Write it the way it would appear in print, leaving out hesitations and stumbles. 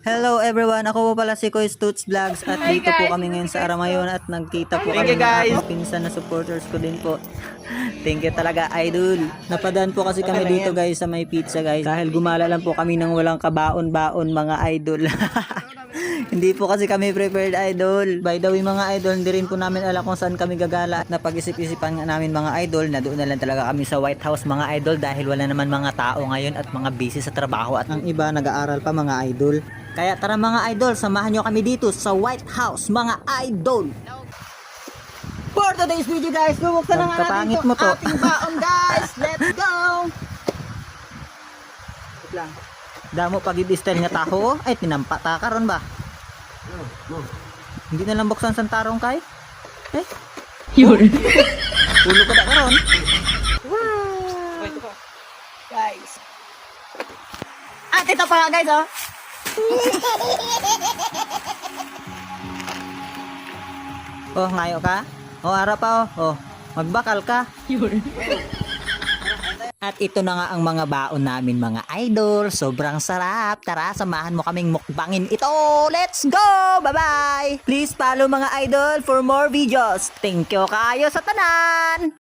Hello everyone, ako po pala si Koy Stutz Vlogs at dito po kami ngayon sa Aramayon at nagkita po kami ng aking pinsan na supporters ko din po. Thank you talaga, idol. Napadaan po kasi kami dito guys sa may pizza guys dahil gumala lang po kami ng walang kabaon-baon mga idol. Hindi po kasi kami prepared idol. By the way mga idol, hindi rin po namin alam kung saan kami gagala at napag-isip-isipan nga namin mga idol na doon na lang talaga kami sa White House mga idol dahil wala naman mga tao ngayon at mga busy sa trabaho at ang iba nag-aaral pa mga idol. Kaya tara mga idol, samahan nyo kami dito sa White House mga idol. For today's video guys, bubuksan na nga natin ito ating baon guys. Let's go! Wait lang. Damo pag-i-style nga taho, ay tinampata karon ba? Hindi na lang buksan sa tarong kay? Eh? Yun. Ulo ko na karon. Wow! Guys. At ito pa nga guys oh. Oh, ngayo ka? Oh, ara pa oh. Oh, magbakal ka. At ito na nga ang mga baon namin mga idol. Sobrang sarap. Tara, samahan mo kaming mukbangin ito. Let's go! Bye-bye! Please follow mga idol for more videos. Thank you kayo sa tanan!